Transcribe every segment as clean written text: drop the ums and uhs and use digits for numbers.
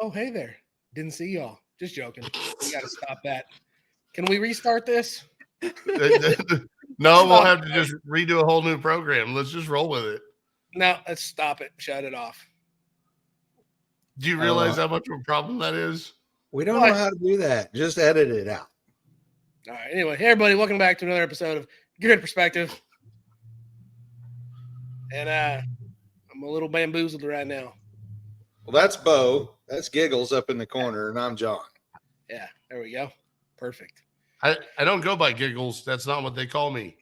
Oh, hey there. Didn't see y'all. Just joking. We got to stop that. Can we restart this? No, we'll have to just redo a whole new program. Let's just roll with it. No, let's stop it. Shut it off. Do you realize how much of a problem that is? We don't know how to do that. Just edit it out. All right. Anyway, hey, everybody. Welcome back to another episode of Good Perspective. And I'm a little bamboozled right now. Well, that's Bo. That's Giggles up in the corner, and I'm John. Yeah, there we go. Perfect. I don't go by Giggles. That's not what they call me.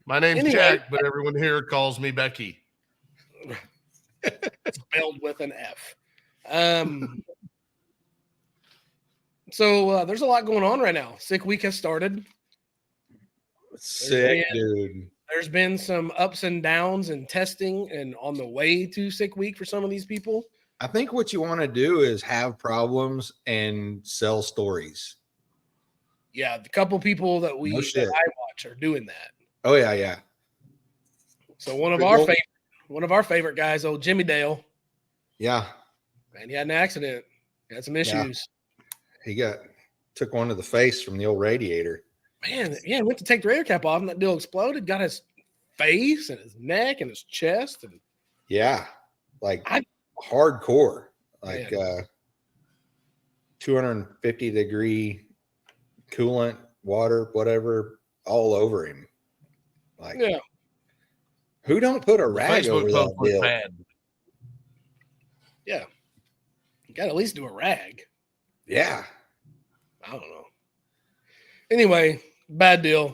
My name's Jack, but everyone here calls me Becky. Spelled with an F. So there's a lot going on right now. Sick week has started. Sick, dude. There's been some ups and downs and testing and on the way to sick week for some of these people. I think what you want to do is have problems and sell stories. Yeah, the couple people that I watch are doing that. Oh yeah. So one of our favorite guys, old Jimmy Dale. Yeah. Man, he had an accident. He had some issues. Yeah. He took one to the face from the old radiator. Man, yeah, went to take the radiator cap off and that deal exploded. Got his face and his neck and his chest. And hardcore. 250 degree coolant, water, whatever, all over him. Who don't put a rag over that deal? Bad. Yeah. You got to at least do a rag. Yeah. I don't know. Anyway, bad deal.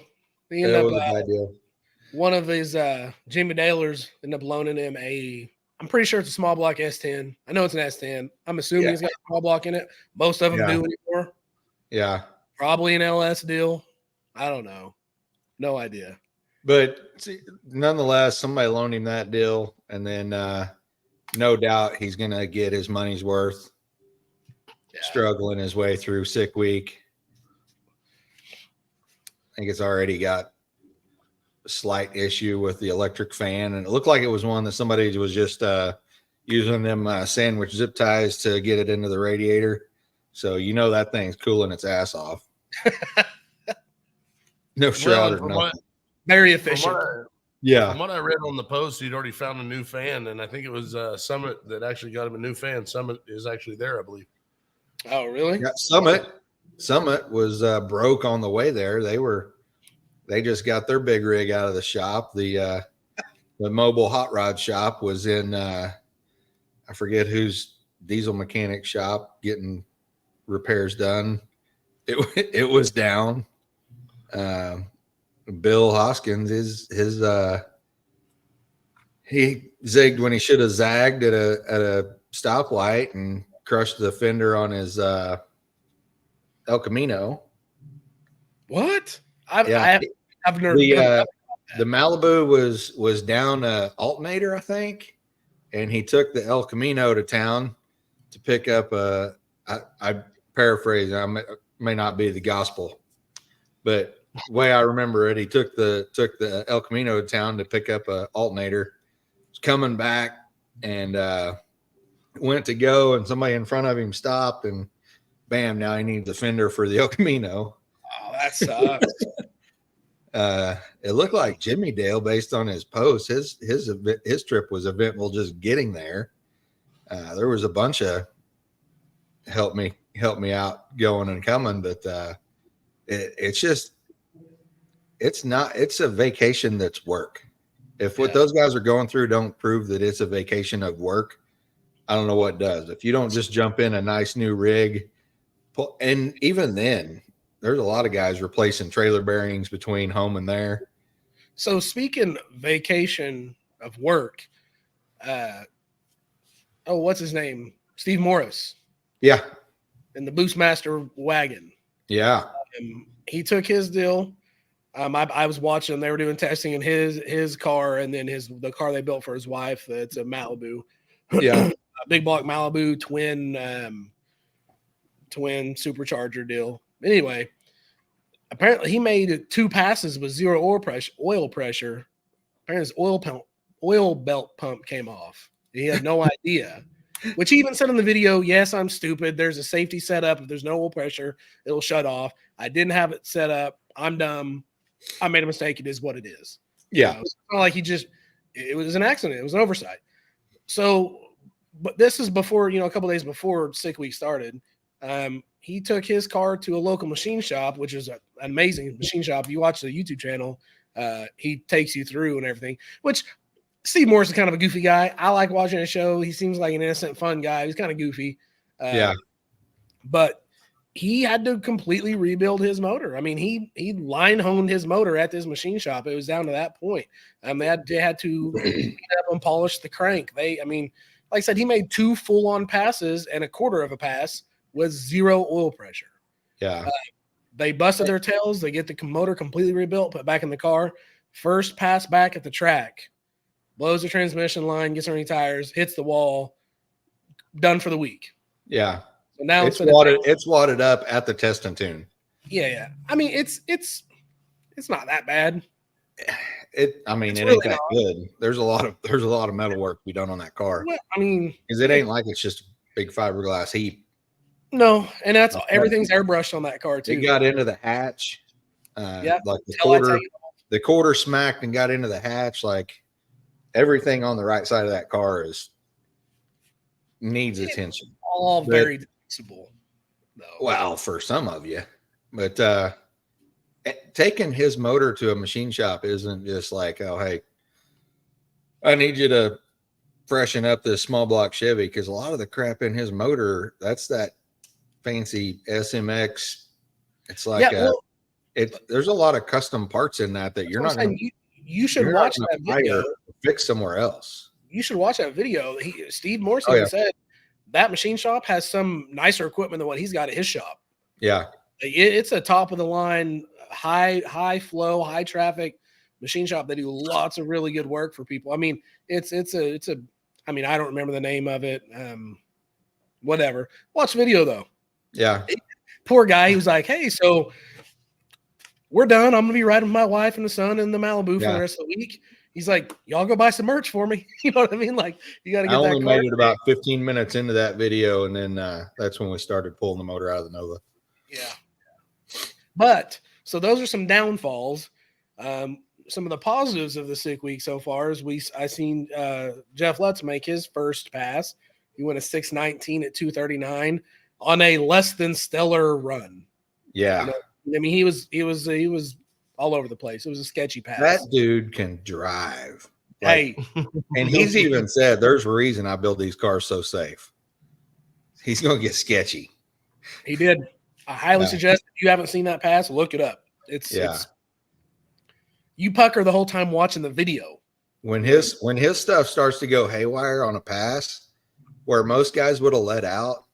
He ended was a bad deal. One of his Jimmy Dalers ended up loaning him I'm pretty sure it's a small block S10. I know it's an S10. I'm assuming it's got a small block in it. Most of them do anymore. Yeah. Probably an LS deal. I don't know. No idea. But nonetheless, somebody loaned him that deal, and then no doubt he's going to get his money's worth. Struggling his way through sick week. I think it's already got a slight issue with the electric fan, and it looked like it was one that somebody was just using them sandwich zip ties to get it into the radiator. So that thing's cooling its ass off. No shroud or nothing. Very efficient. From what I read on the post, he'd already found a new fan, and I think it was Summit that actually got him a new fan. Summit is actually there, I believe. Oh, really? Yeah, Summit was broke on the way there. They just got their big rig out of the shop. The mobile hot rod shop was in I forget whose diesel mechanic shop getting repairs done. It was down. Bill Hoskins he zigged when he should have zagged at a stoplight and crushed the fender on his El Camino. What? I've never. The Malibu was down a alternator, I think, and he took the El Camino to town to pick up I paraphrase. I may not be the gospel, but the way I remember it, he took the El Camino to town to pick up a alternator. Was coming back and went to go, and somebody in front of him stopped, and bam! Now he needs a fender for the El Camino. Oh, that sucks. It looked like Jimmy Dale, based on his post, his trip was eventful just getting there. There was a bunch of help me out going and coming, but it's a vacation that's work. If what those guys are going through don't prove that it's a vacation of work, I don't know what does. If you don't just jump in a nice new rig, and even then, there's a lot of guys replacing trailer bearings between home and there. So speaking vacation of work, what's his name? Steve Morris. Yeah. In the Boostmaster wagon. Yeah. He took his deal. I was watching. They were doing testing in his car, and then the car they built for his wife. That's a Malibu. Yeah. A big block Malibu twin supercharger deal. Anyway, apparently he made 2 passes with 0 oil pressure. Apparently his oil belt pump came off. He had no idea. Which he even said in the video, yes, I'm stupid. There's a safety set up. If there's no oil pressure, it'll shut off. I didn't have it set up. I'm dumb. I made a mistake. It is what it is. Yeah. It's not like it was an accident. It was an oversight. So, but this is before, a couple days before Sick Week started. He took his car to a local machine shop, which is an amazing machine shop. You watch the YouTube channel, he takes you through and everything, which Steve Morris is kind of a goofy guy. I like watching his show. He seems like an innocent, fun guy. He's kind of goofy. Yeah. But he had to completely rebuild his motor. I mean, he line honed his motor at this machine shop. It was down to that point. They had to clean up and polish the crank. Like I said, he made 2 full-on passes and a quarter of a pass with 0 oil pressure. Yeah. They busted their tails. They get the motor completely rebuilt, put back in the car. First pass back at the track, blows the transmission line, gets underneath tires, hits the wall, done for the week. Yeah. So now it's wadded up at the test and tune. Yeah. I mean, it's not that bad. It ain't really that good. There's a lot of metal work to be done on that car. Well, I mean, because it ain't like it's just big fiberglass heap. No, and that's everything's airbrushed on that car too. It got into the hatch. Yeah, like the quarter smacked and got into the hatch. Like everything on the right side of that car needs attention. All very fixable, though. Well, for some of you, but taking his motor to a machine shop isn't just like, oh, hey, I need you to freshen up this small block Chevy, because a lot of the crap in his motor, that's that fancy SMX. It's like there's a lot of custom parts in that you're not going to. You should watch that video. Fix somewhere else. You should watch that video. Steve Morse said that machine shop has some nicer equipment than what he's got at his shop. Yeah, it's a top of the line, high flow, high traffic machine shop. They do lots of really good work for people. I mean, it's a. I mean, I don't remember the name of it. Whatever. Watch the video though. Yeah. Poor guy. He was like, hey, so we're done. I'm going to be riding with my wife and the son in the Malibu for the rest of the week. He's like, y'all go buy some merch for me. You know what I mean? Like, you got to get that. I only made it about 15 minutes into that video, and then that's when we started pulling the motor out of the Nova. Yeah. But, so those are some downfalls. Some of the positives of the Sick Week so far is I seen Jeff Lutz make his first pass. He went a 6:19 at 2:39 on a less than stellar run. Yeah. I mean, he was all over the place. It was a sketchy pass. That dude can drive. Hey, and he's even said there's a reason I build these cars so safe. He's going to get sketchy. He did. I highly suggest if you haven't seen that pass, look it up. It's you pucker the whole time watching the video. When his stuff starts to go haywire on a pass, where most guys would have let out,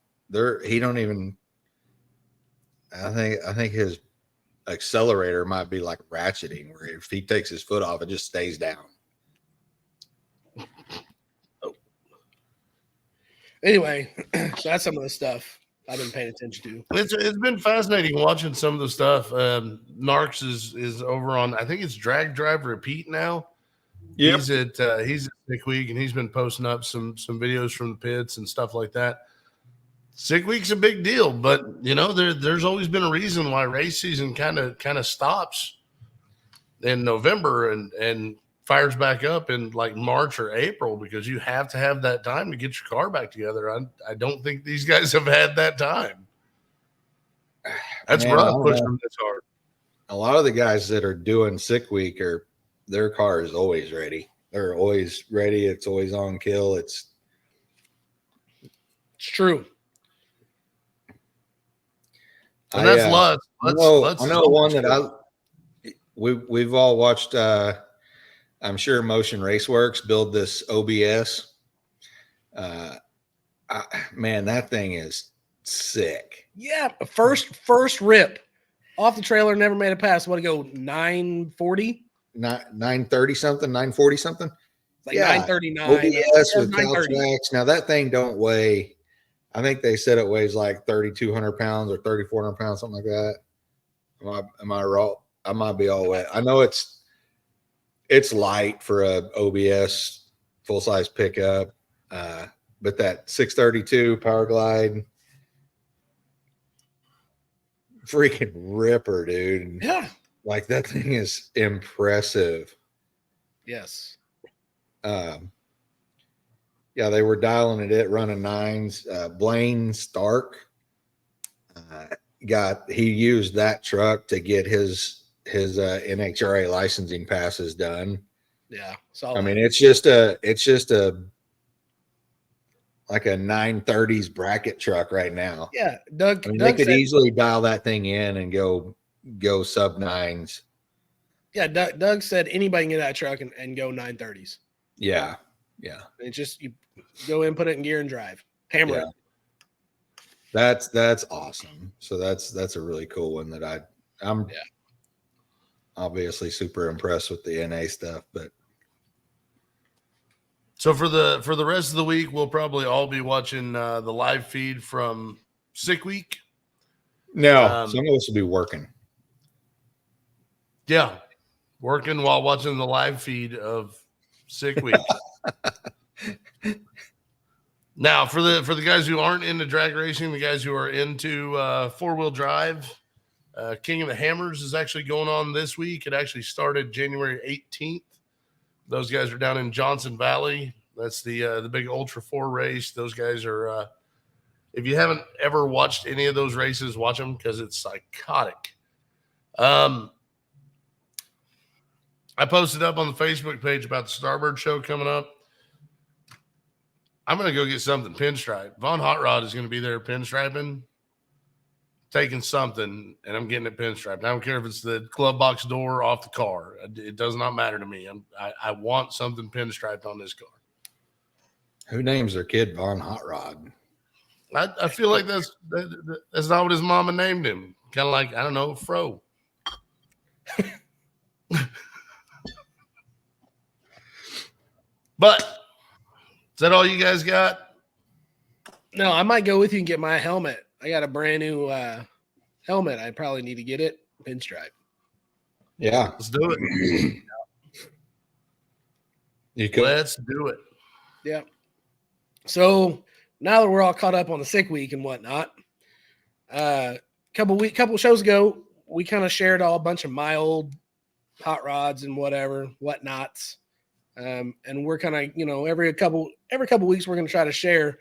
he don't even. I think his accelerator might be like ratcheting, where if he takes his foot off, it just stays down. Oh. Anyway, so that's some of the stuff I've been paying attention to. It's been fascinating watching some of the stuff. Narks is over on, I think it's Drag Drive Repeat now. Yep. He's at Sick Week, and he's been posting up some videos from the pits and stuff like that. Sick Week's a big deal, but there's always been a reason why race season kind of stops in November and fires back up in like March or April, because you have to have that time to get your car back together. I don't think these guys have had that time. That's rough pushing them this hard. A lot of the guys that are doing Sick Week their car is always ready. They're always ready. It's always on kill. It's true. And that's Lutz. I know one that we've all watched. I'm sure Motion Raceworks build this OBS. Man, that thing is sick. Yeah, first rip off the trailer, never made a pass. What to go 940? 930 something, 940 something. Like 939. OBS with Caltrax. Now that thing don't weigh. I think they said it weighs like 3,200 pounds or 3,400 pounds, something like that. Am I wrong? I might be all wet. I know it's light for a OBS full size pickup. but that 632 Power Glide, freaking ripper, dude. Yeah. Like that thing is impressive. Yes. Yeah, they were dialing it running 9s. Blaine Stark he used that truck to get his NHRA licensing passes done. Yeah. I mean, it's just a like a 930s bracket truck right now. Yeah. Doug they could easily dial that thing in and go sub 9s. Yeah. Doug said anybody can get that truck and go 930s. Yeah. Yeah. It's just, you go in, put it in gear and drive. Hammer it. That's awesome. So that's a really cool one that I'm obviously super impressed with the NA stuff. But so for the rest of the week, we'll probably all be watching the live feed from Sick Week. No, some of us will be working. Yeah, working while watching the live feed of Sick Week. Now, for the guys who aren't into drag racing, the guys who are into 4-wheel drive, King of the Hammers is actually going on this week. It actually started January 18th. Those guys are down in Johnson Valley. That's the big Ultra 4 race. Those guys are, if you haven't ever watched any of those races, watch them because it's psychotic. I posted up on the Facebook page about the Starbird show coming up. I'm going to go get something pinstripe. Von Hot Rod is going to be there pinstriping, taking something, and I'm getting it pinstriped. I don't care if it's the glove box door off the car. It does not matter to me. I want something pinstriped on this car. Who names their kid Von Hot Rod? I feel like that's not what his mama named him. Kind of like, I don't know, Fro. But is that all you guys got? No, I might go with you and get my helmet. I got a brand new helmet. I probably need to get it pinstripe. Yeah, let's do it. Let's do it. Yeah. So now that we're all caught up on the Sick Week and whatnot, couple shows ago, we kind of shared a bunch of my old hot rods and whatnots. And we're kind of, every couple weeks we're going to try to share.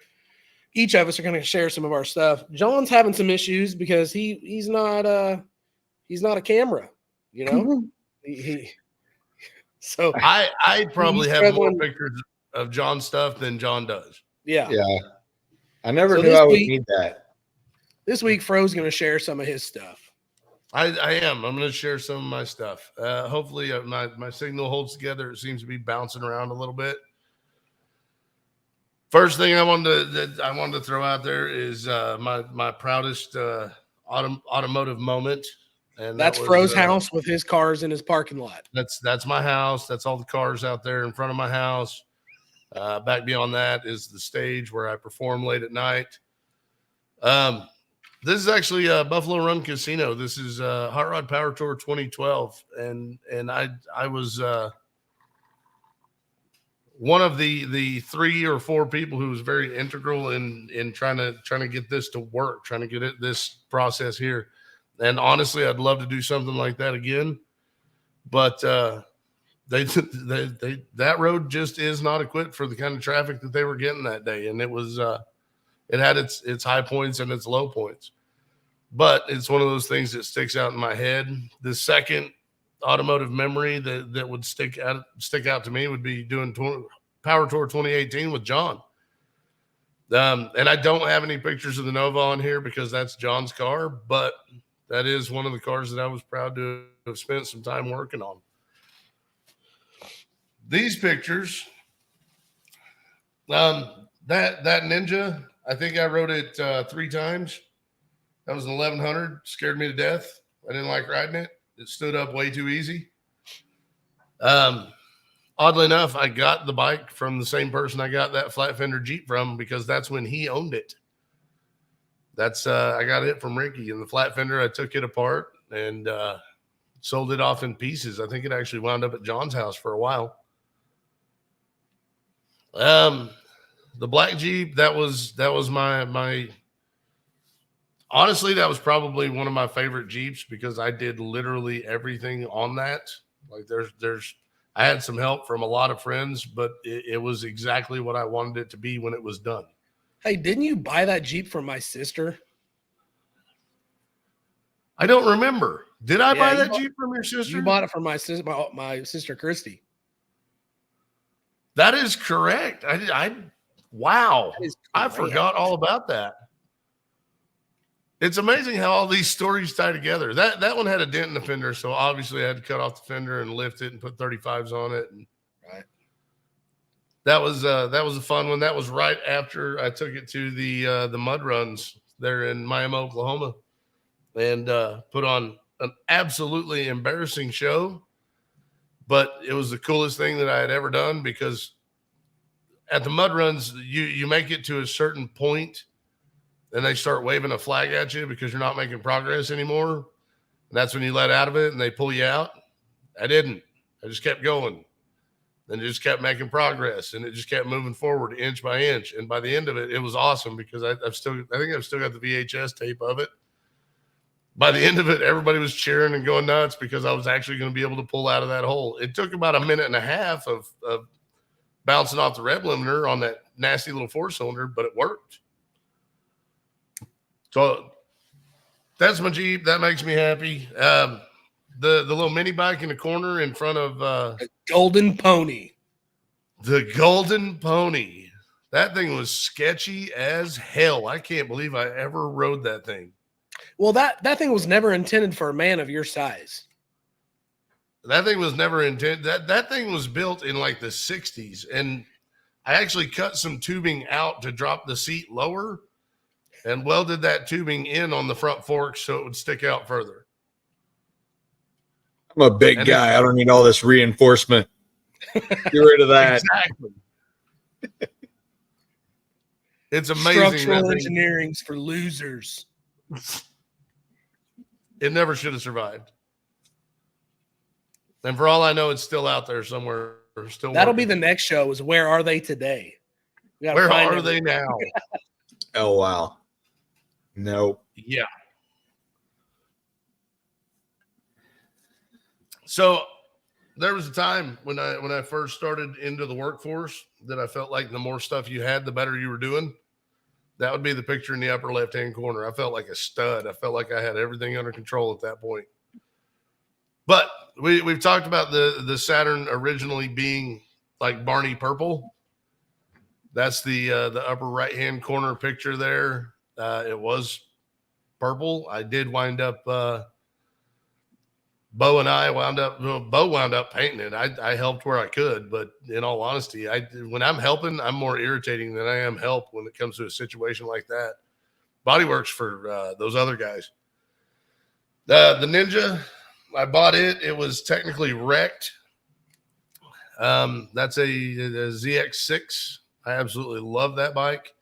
Each of us are going to share some of our stuff. John's having some issues because he's not a camera, So I probably have more pictures of John's stuff than John does. Yeah. Yeah. I never knew I would need that. This week, Fro's going to share some of his stuff. I am. I'm going to share some of my stuff. Hopefully my signal holds together. It seems to be bouncing around a little bit. First thing I wanted to throw out there is my proudest automotive moment. And that's Fro's house with his cars in his parking lot. That's my house. That's all the cars out there in front of my house. Back beyond that is the stage where I perform late at night. This is actually Buffalo Run Casino. This is Hot Rod Power Tour 2012, and I was one of the 3 or 4 people who was very integral in trying to get this to work, trying to get this process here. And honestly, I'd love to do something like that again, but that road just is not equipped for the kind of traffic that they were getting that day, and it was it had its high points and its low points, but it's one of those things that sticks out in my head. The second automotive memory that would stick out to me would be doing Power Tour 2018 with John. And I don't have any pictures of the Nova on here because that's John's car, but that is one of the cars that I was proud to have spent some time working on. These pictures, that Ninja, I think I rode it 3 times. That was an 1100. Scared me to death. I didn't like riding it. It stood up way too easy. Oddly enough, I got the bike from the same person I got that flat fender Jeep from because that's when he owned it. I got it from Ricky, and the flat fender, I took it apart and sold it off in pieces. I think it actually wound up at John's house for a while. The black Jeep, that was my honestly, that was probably one of my favorite Jeeps because I did literally everything on that. Like I had some help from a lot of friends, but it was exactly what I wanted it to be when it was done. Hey, didn't you buy that Jeep from my sister? I don't remember. Did I buy that Jeep from your sister? You bought it from my sister Christy. That is correct. Wow. I forgot all about that. It's amazing how all these stories tie together. That one had a dent in the fender, so obviously I had to cut off the fender and lift it and put 35s on it. And right. That was a fun one. That was right after I took it to the mud runs there in Miami, Oklahoma, and put on an absolutely embarrassing show. But it was the coolest thing that I had ever done because at the mud runs, you make it to a certain point and they start waving a flag at you because you're not making progress anymore. And that's when you let out of it and they pull you out. I didn't. I just kept going. And just kept making progress, and it just kept moving forward inch by inch. And by the end of it, it was awesome because I think I've still got the VHS tape of it. By the end of it, everybody was cheering and going nuts because I was actually going to be able to pull out of that hole. It took about a minute and a half of bouncing off the rev limiter on that nasty little 4-cylinder, but it worked. So that's my Jeep. That makes me happy. The little mini bike in the corner in front of the Golden Pony. The Golden Pony. That thing was sketchy as hell. I can't believe I ever rode that thing. Well, that thing was never intended for a man of your size. That thing was never intended. That thing was built in like the 60s. And I actually cut some tubing out to drop the seat lower and welded that tubing in on the front forks so it would stick out further. I'm a big guy. I don't need all this reinforcement. Get rid of that. Exactly. It's amazing. Structural engineering's for losers. It never should have survived. And for all I know, it's still out there somewhere. That'll be the next show is Where Are They Today? Where are they now? Oh, wow. Nope. Yeah. So there was a time when I first started into the workforce that I felt like the more stuff you had, the better you were doing. That would be the picture in the upper left-hand corner. I felt like a stud. I felt like I had everything under control at that point. But we've talked about the Saturn originally being like Barney purple. That's the upper right-hand corner picture there. It was purple. I did wind up Bo wound up painting it. I helped where I could, but in all honesty, when I'm helping, I'm more irritating than I am help when it comes to a situation like that. Bodyworks for those other guys. The Ninja, I bought it. It was technically wrecked. That's a ZX6. I absolutely love that bike.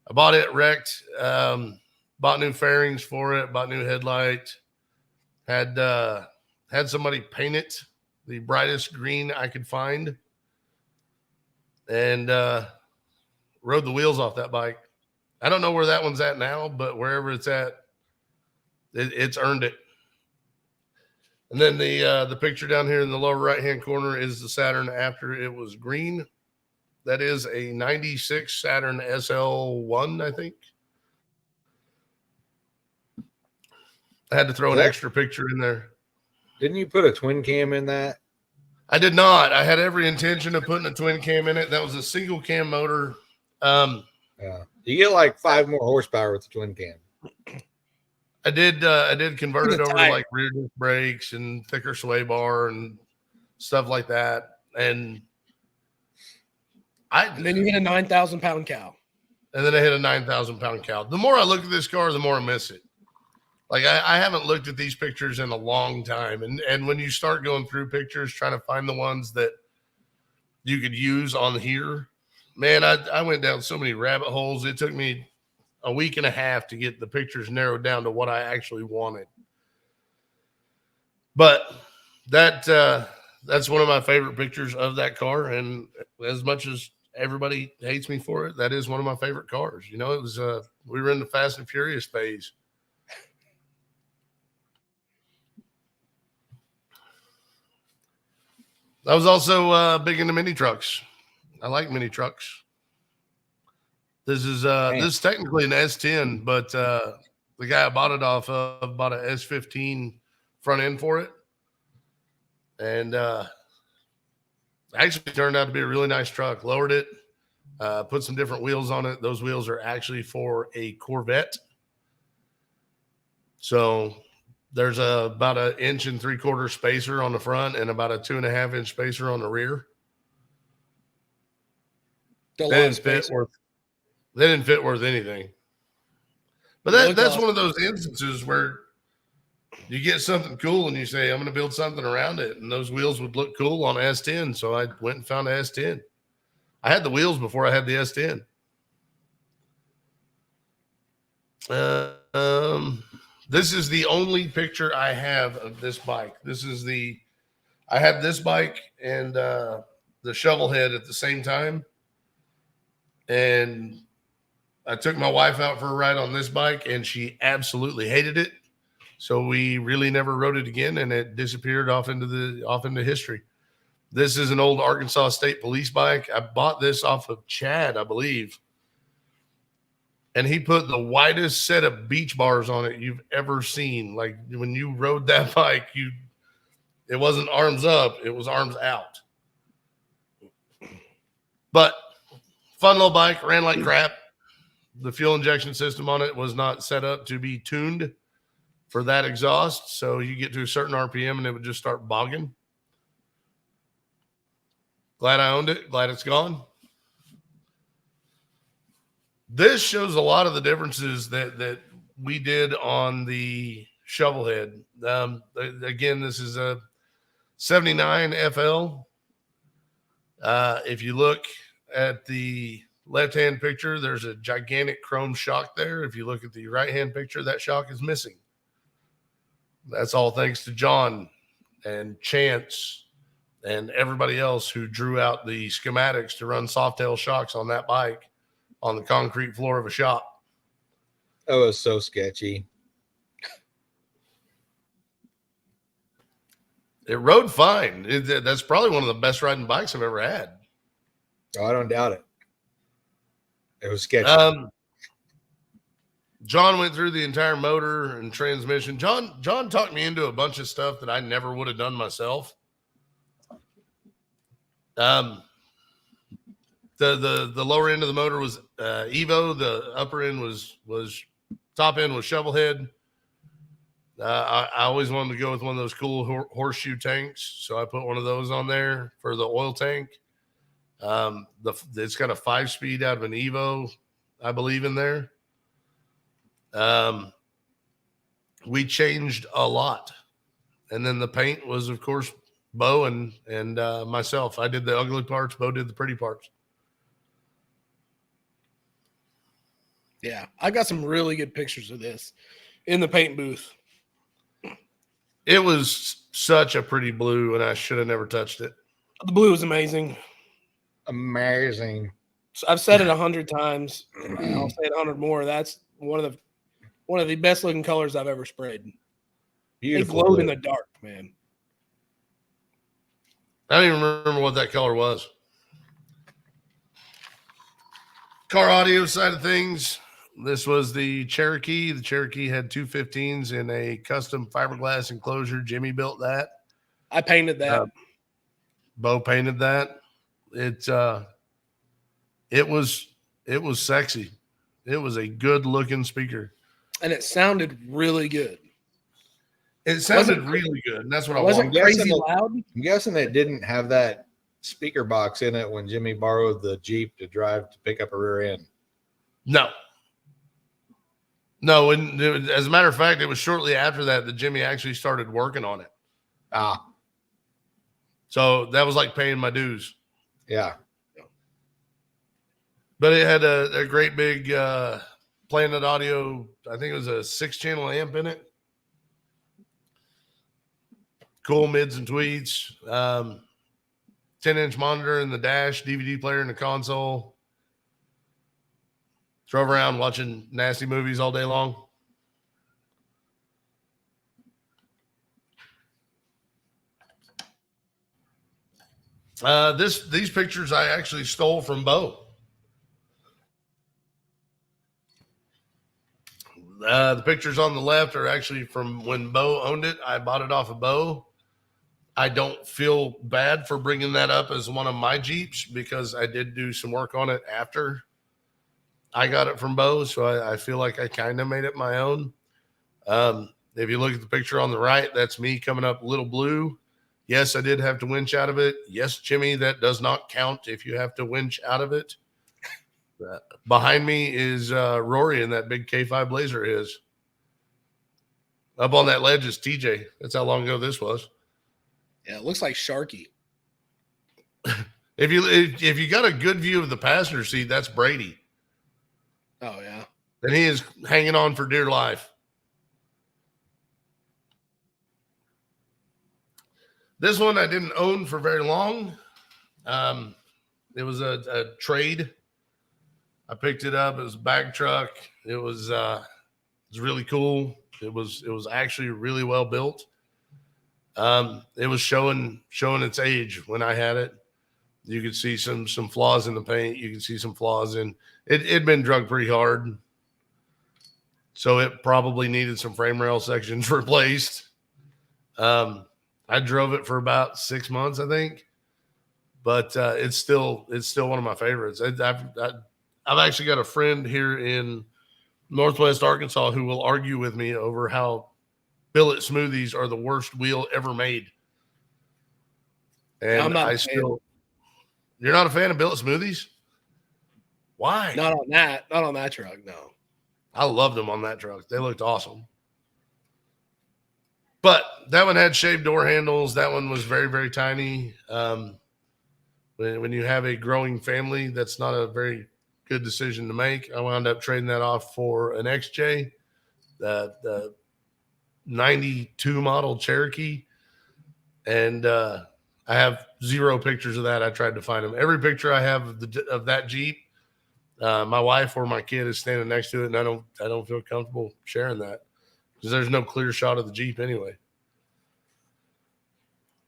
I bought it wrecked. Bought new fairings for it. Bought new headlight. Had somebody paint it the brightest green I could find, and rode the wheels off that bike. I don't know where that one's at now, but wherever it's at, it's earned it. And then the picture down here in the lower right-hand corner is the Saturn after it was green. That is a 96 Saturn SL1, I think. I had to throw an extra picture in there. Didn't you put a twin cam in that? I did not. I had every intention of putting a twin cam in it. That was a single cam motor. Yeah. You get like 5 more horsepower with the twin cam. I did convert it over to like rear disc brakes and thicker sway bar and stuff like that. And then you hit a 9,000-pound cow. And then I hit a 9,000-pound cow. The more I look at this car, the more I miss it. Like I haven't looked at these pictures in a long time. And when you start going through pictures, trying to find the ones that you could use on here, man, I went down so many rabbit holes. It took me a week and a half to get the pictures narrowed down to what I actually wanted. But that's one of my favorite pictures of that car. And as much as everybody hates me for it. That is one of my favorite cars. You know, it was we were in the Fast and Furious phase. I was also big into mini trucks. I like mini trucks. This is technically an S10, but the guy I bought it off of bought an S15 front end for it, and actually turned out to be a really nice truck. Lowered it, put some different wheels on it. Those wheels are actually for a Corvette, so there's about 1 3/4 inch spacer on the front and about a 2.5 inch spacer on the rear. They didn't fit worth anything. But that's one of those instances where you get something cool and you say, I'm going to build something around it. And those wheels would look cool on S10. So I went and found an S10. I had the wheels before I had the S10. This is the only picture I have of this bike. I had this bike and the Shovelhead at the same time. And I took my wife out for a ride on this bike and she absolutely hated it. So we really never rode it again and it disappeared off into history. This is an old Arkansas State Police bike. I bought this off of Chad, I believe. And he put the widest set of beach bars on it you've ever seen. Like when you rode that bike, it wasn't arms up, it was arms out. But fun little bike, ran like crap. The fuel injection system on it was not set up to be tuned for that exhaust. So you get to a certain RPM and it would just start bogging. Glad I owned it. Glad it's gone. This shows a lot of the differences that we did on the Shovelhead. Again, this is a 79 FL. If you look at the left-hand picture, there's a gigantic chrome shock there. If you look at the right-hand picture, that shock is missing. That's all thanks to John and Chance and everybody else who drew out the schematics to run Softail shocks on that bike on the concrete floor of a shop. That was so sketchy. It rode fine. That's probably one of the best riding bikes I've ever had. Oh, I don't doubt it. It was sketchy. John went through the entire motor and transmission. John talked me into a bunch of stuff that I never would have done myself. The lower end of the motor was Evo. The upper end was top end was Shovelhead. I always wanted to go with one of those cool horseshoe tanks, so I put one of those on there for the oil tank. It's got a 5-speed out of an Evo, I believe, in there. We changed a lot, and then the paint was, of course, Bo and myself. I did the ugly parts. Bo did the pretty parts. Yeah, I got some really good pictures of this in the paint booth. It was such a pretty blue, and I should have never touched it. The blue is amazing. Amazing. So I've said it 100 times. I'll say it 100 more. That's one of the best looking colors I've ever sprayed. Beautiful. It glowed in the dark, man. I don't even remember what that color was. Car audio side of things. This was the Cherokee. The Cherokee had 215s in a custom fiberglass enclosure. Jimmy built that. I painted that. Bo painted that. It was sexy. It was a good looking speaker. And it sounded really good. It sounded really good. And that's what I wasn't wanted. Crazy loud. I'm guessing it didn't have that speaker box in it when Jimmy borrowed the Jeep to drive to pick up a rear end. No, and as a matter of fact, it was shortly after that Jimmy actually started working on it. So that was like paying my dues. Yeah. But it had a great big Planet Audio, I think it was a 6-channel amp in it. Cool mids and tweeds. 10-inch monitor in the dash, DVD player in the console. Drove around watching nasty movies all day long. These pictures I actually stole from Bo. The pictures on the left are actually from when Bo owned it. I bought it off of Bo. I don't feel bad for bringing that up as one of my Jeeps because I did do some work on it after I got it from Bo. So I feel like I kind of made it my own. If you look at the picture on the right, that's me coming up Little Blue. Yes, I did have to winch out of it. Yes, Jimmy, that does not count if you have to winch out of it. Behind me is Rory in that big K5 Blazer is. Up on that ledge is TJ. That's how long ago this was. Yeah, it looks like Sharky. If you got a good view of the passenger seat, that's Brady. Oh, yeah. And he is hanging on for dear life. This one I didn't own for very long. It was a trade. I picked it up. It was a bag truck. It was really cool. It was actually really well built. It was showing its age when I had it. You could see some flaws in the paint. You could see some flaws in it. It'd been drug pretty hard, so it probably needed some frame rail sections replaced. I drove it for about 6 months, I think, but it's still one of my favorites. I've actually got a friend here in Northwest Arkansas who will argue with me over how billet smoothies are the worst wheel ever made. And you're not a fan of billet smoothies? Why? Not on that truck, no. I loved them on that truck. They looked awesome. But that one had shaved door handles. That one was very, very tiny. When you have a growing family, that's not a very good decision to make. I wound up trading that off for an XJ, the 92 model Cherokee. And I have 0 pictures of that. I tried to find them. Every picture I have of that Jeep, my wife or my kid is standing next to it, and I don't feel comfortable sharing that because there's no clear shot of the Jeep anyway.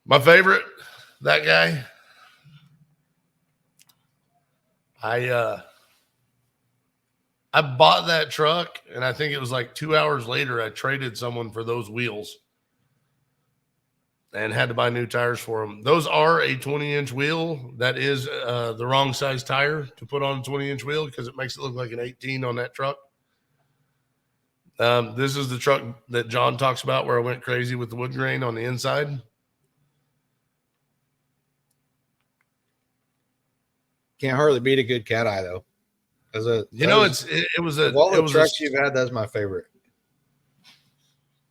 My favorite, that guy. I bought that truck, and I think it was like 2 hours later I traded someone for those wheels and had to buy new tires for them. Those are a 20-inch wheel. That is the wrong size tire to put on a 20-inch wheel because it makes it look like an 18 on that truck. This is the truck that John talks about where I went crazy with the wood grain on the inside. Can't hardly beat a good cat eye though. It was of all the trucks you've had, that's my favorite.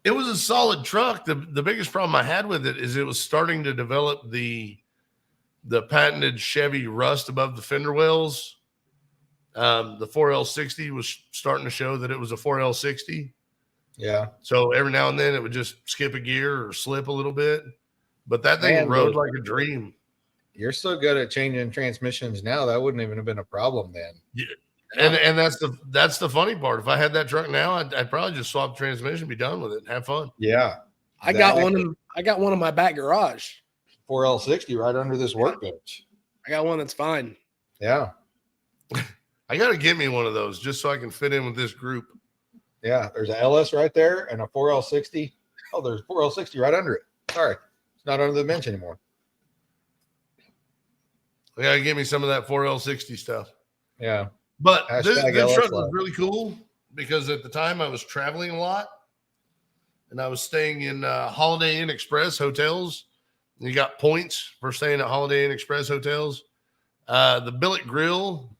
It was a solid truck. The biggest problem I had with it is it was starting to develop the patented Chevy rust above the fender wells. The 4L60 was starting to show that it was a 4L60. Yeah. So every now and then it would just skip a gear or slip a little bit. But that thing rode like a dream. You're so good at changing transmissions now. That wouldn't even have been a problem then. Yeah. And that's the funny part. If I had that truck now, I'd probably just swap the transmission, be done with it, and have fun. Yeah. I got one in my back garage. 4L60 right under this workbench. I got one that's fine. Yeah. I got to get me one of those just so I can fit in with this group. Yeah. There's a LS right there and a 4L60. Oh, there's 4L60 right under it. Sorry. It's not under the bench anymore. I got to get me some of that 4L60 stuff. Yeah. But this truck was really cool because at the time I was traveling a lot and I was staying in Holiday Inn Express hotels. And you got points for staying at Holiday Inn Express hotels. The billet grill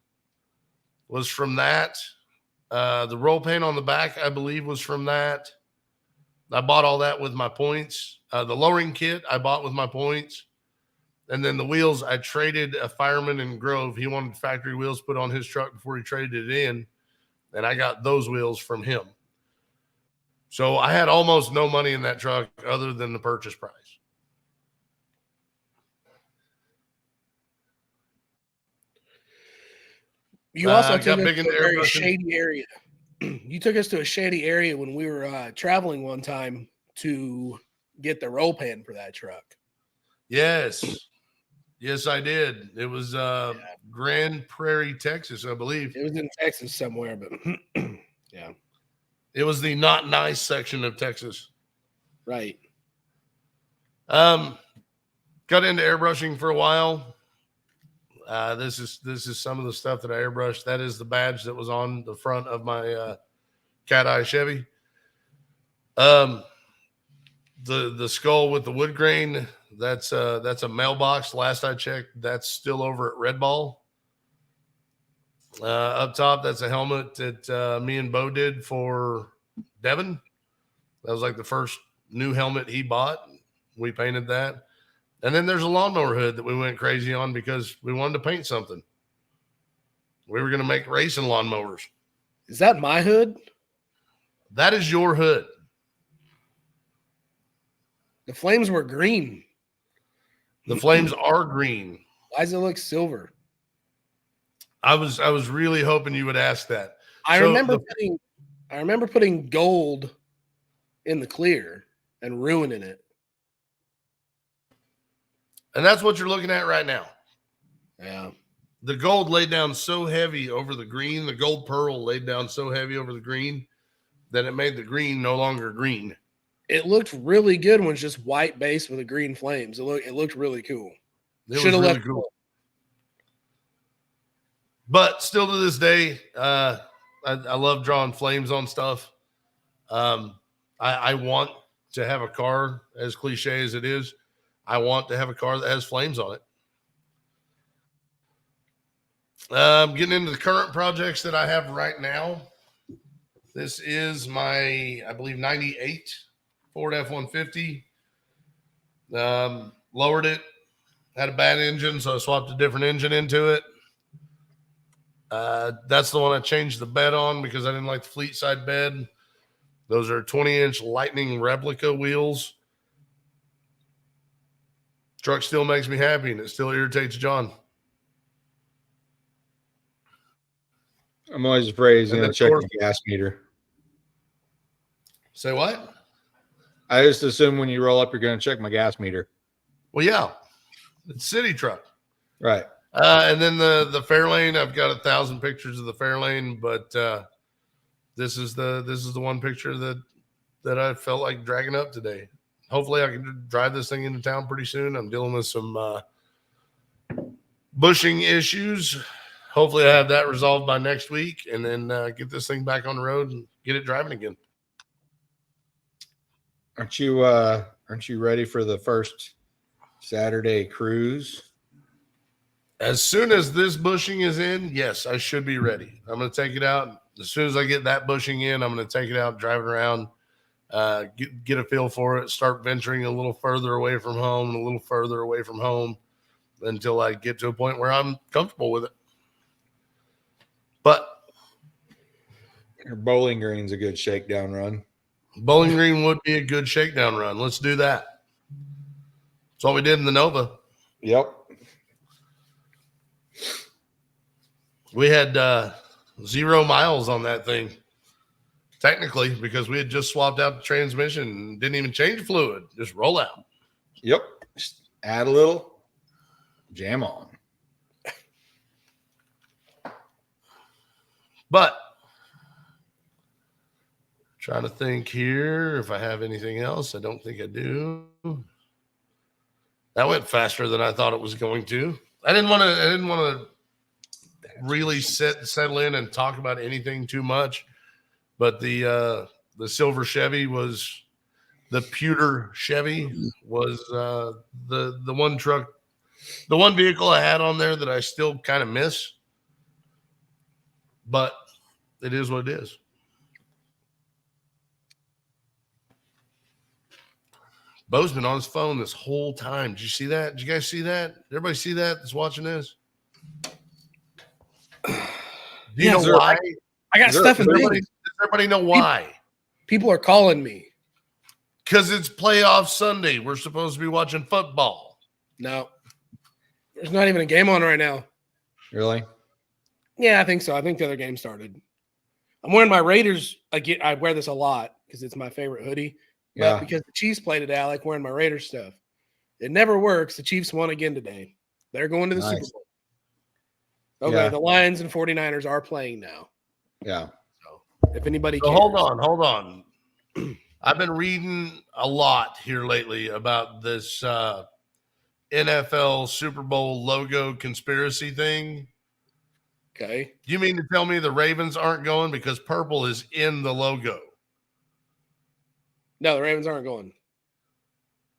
was from that. The roll paint on the back, I believe, was from that. I bought all that with my points. The lowering kit I bought with my points. And then the wheels, I traded a fireman in Grove. He wanted factory wheels put on his truck before he traded it in. And I got those wheels from him. So I had almost no money in that truck other than the purchase price. You also took us to a very shady area. You took us to a shady area when we were traveling one time to get the roll pan for that truck. Yes, I did. It was Grand Prairie, Texas, I believe. It was in Texas somewhere, but yeah. It was the not nice section of Texas. Right. Got into airbrushing for a while. This is some of the stuff that I airbrushed. That is the badge that was on the front of my Cat Eye Chevy. The skull with the wood grain, that's a mailbox. Last I checked, that's still over at Red Ball. Up top, that's a helmet that me and Bo did for Devin. That was like the first new helmet he bought. We painted that. And then there's a lawnmower hood that we went crazy on because we wanted to paint something. We were going to make racing lawnmowers. Is that my hood? That is your hood. The flames were green. The flames are green. Why does it look silver? I was really hoping you would ask that. I remember putting gold in the clear and ruining it. And that's what you're looking at right now. Yeah. The gold laid down so heavy over the green, the gold pearl laid down so heavy over the green that it made the green no longer green. It looked really good when it's just white base with the green flames. It looked really cool. Should have really left cool. But still to this day, I love drawing flames on stuff. I want to have a car, as cliche as it is. I want to have a car that has flames on it. Getting into the current projects that I have right now. This is my, I believe, 98 Ford F-150. Lowered it. Had a bad engine, so I swapped a different engine into it. That's the one I changed the bed on because I didn't like the fleet side bed. Those are 20-inch Lightning replica wheels. Truck still makes me happy, and it still irritates John. I'm always afraid he's going to check the gas meter. Say what? I just assume when you roll up, you're going to check my gas meter. Well, yeah. It's city truck. Right. And then the Fairlane, I've got 1,000 pictures of the Fairlane, but this is the one picture that I felt like dragging up today. Hopefully I can drive this thing into town pretty soon. I'm dealing with some bushing issues. Hopefully I have that resolved by next week and then get this thing back on the road and get it driving again. Aren't you ready for the first Saturday cruise? As soon as this bushing is in, yes, I should be ready. I'm going to take it out. As soon as I get that bushing in, I'm going to take it out, drive it around, get a feel for it, start venturing a little further away from home and a little further away from home until I get to a point where I'm comfortable with it. But your Bowling Green's a good shakedown run. Bowling Green would be a good shakedown run. Let's do that. That's what we did in the Nova. Yep. We had 0 miles on that thing, technically, because we had just swapped out the transmission and didn't even change fluid. Just roll out. Yep. Just add a little, jam on. But trying to think here if I have anything else. I don't think I do. That went faster than I thought it was going to. I didn't want to really settle in and talk about anything too much. But the silver Chevy was the pewter Chevy was the one truck, the one vehicle I had on there that I still kind of miss. But it is what it is. Bo's been on his phone this whole time. Did you see that? Did you guys see that? Everybody see that that's watching this? Do you know why? I got stuff in Does everybody know why? People are calling me. Because it's playoff Sunday. We're supposed to be watching football. No. There's not even a game on right now. Really? Yeah, I think so. I think the other game started. I'm wearing my Raiders. I wear this a lot because it's my favorite hoodie. But because the Chiefs played today, I like wearing my Raiders stuff. It never works. The Chiefs won again today. They're going to the Super Bowl. Okay, the Lions and 49ers are playing now. Yeah. So if anybody cares. Hold on. I've been reading a lot here lately about this NFL Super Bowl logo conspiracy thing. Okay. Do you mean to tell me the Ravens aren't going because purple is in the logo? No, the Ravens aren't going.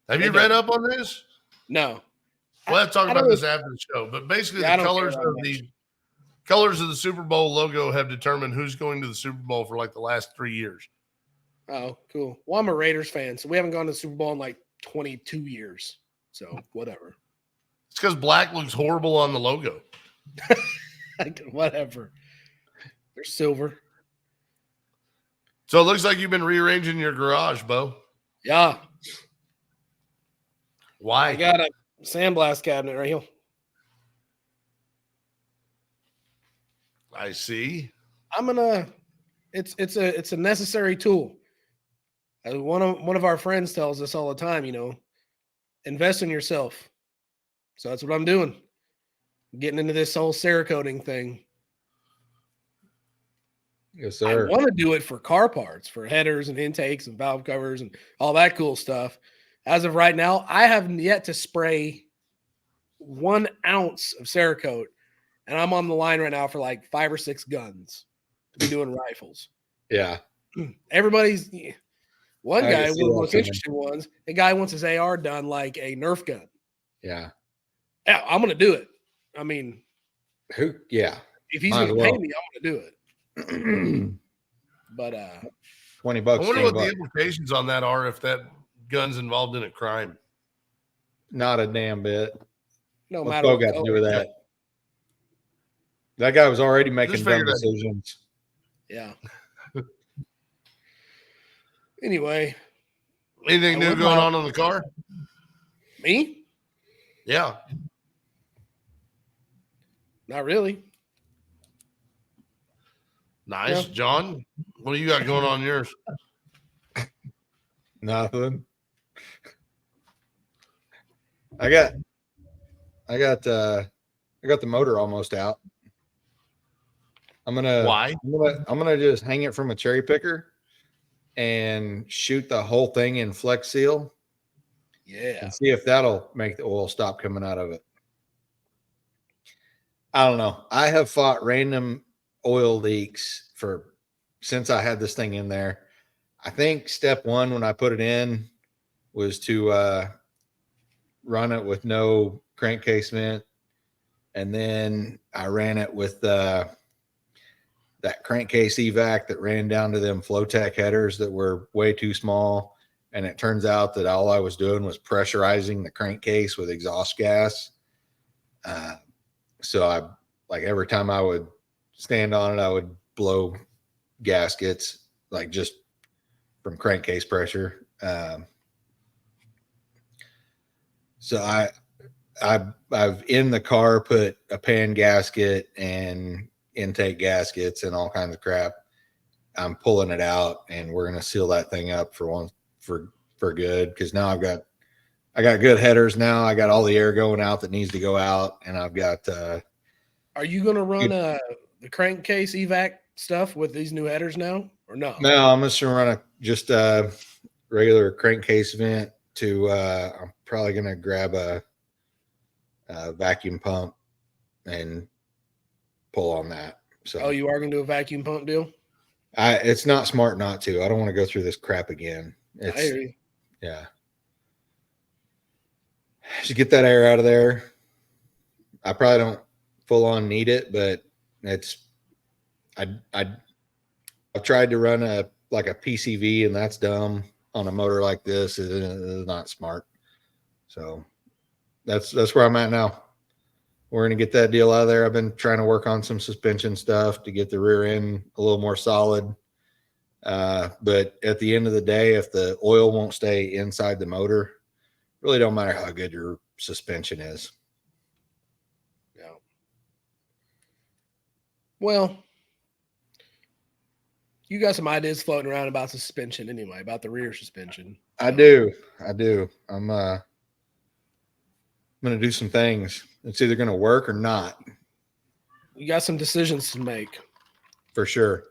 Have you read up on this? No. We'll have to talk about this after the show. But basically, the colors of the Super Bowl logo have determined who's going to the Super Bowl for like the last 3 years. Oh, cool. Well, I'm a Raiders fan, so we haven't gone to the Super Bowl in like 22 years. So whatever. It's because black looks horrible on the logo. Whatever. They're silver. So it looks like you've been rearranging your garage, Bo. Yeah. Why? I got a sandblast cabinet right here. I see. It's a necessary tool. As one of our friends tells us all the time, invest in yourself. So that's what I'm doing. Getting into this whole Cerakoting thing. Yes, sir. I want to do it for car parts, for headers and intakes and valve covers and all that cool stuff. As of right now, I haven't yet to spray 1 ounce of Cerakote, and I'm on the line right now for like 5 or 6 guns to be doing rifles. Yeah. Everybody's one guy, one of the most interesting ones, a guy wants his AR done like a Nerf gun. Yeah. Yeah, I'm going to do it. I mean, yeah. If he's going to pay me, I'm going to do it. But $20. I wonder what the implications on that are if that gun's involved in a crime. Not a damn bit. No matter what got to do with that. That guy was already making dumb decisions. Yeah. Anyway. Anything new going on in the car? Me? Yeah. Not really. Nice. No. John, what do you got going on yours? Nothing. I got the motor almost out. I'm gonna just hang it from a cherry picker and shoot the whole thing in Flex Seal. Yeah. And see if that'll make the oil stop coming out of it. I don't know. I have fought random oil leaks since I had this thing in there. I think step 1 when I put it in was to run it with no crankcase vent, and then I ran it with that crankcase evac that ran down to them Flowtech headers that were way too small, and it turns out that all I was doing was pressurizing the crankcase with exhaust gas. So I, like, every time I would stand on it, I would blow gaskets, like, just from crankcase pressure. So I've in the car put a pan gasket and intake gaskets and all kinds of crap. I'm pulling it out, and we're going to seal that thing up for good. Because now I got good headers. Now I got all the air going out that needs to go out. And I've got, are you going to run the crankcase evac stuff with these new headers now or no? No, I'm just going to run just a regular crankcase vent to, I'm probably going to grab a vacuum pump and pull on that. So, you are going to do a vacuum pump deal? It's not smart not to. I don't want to go through this crap again. I hear you. Yeah. Just get that air out of there. I probably don't full on need it, but I've tried to run a PCV, and that's dumb on a motor like this. It is not smart. So that's where I'm at now. We're going to get that deal out of there. I've been trying to work on some suspension stuff to get the rear end a little more solid. But at the end of the day, if the oil won't stay inside the motor, really don't matter how good your suspension is. Yeah. Well, you got some ideas floating around about suspension anyway, about the rear suspension. I do. I'm going to do some things. It's either going to work or not. You got some decisions to make. For sure.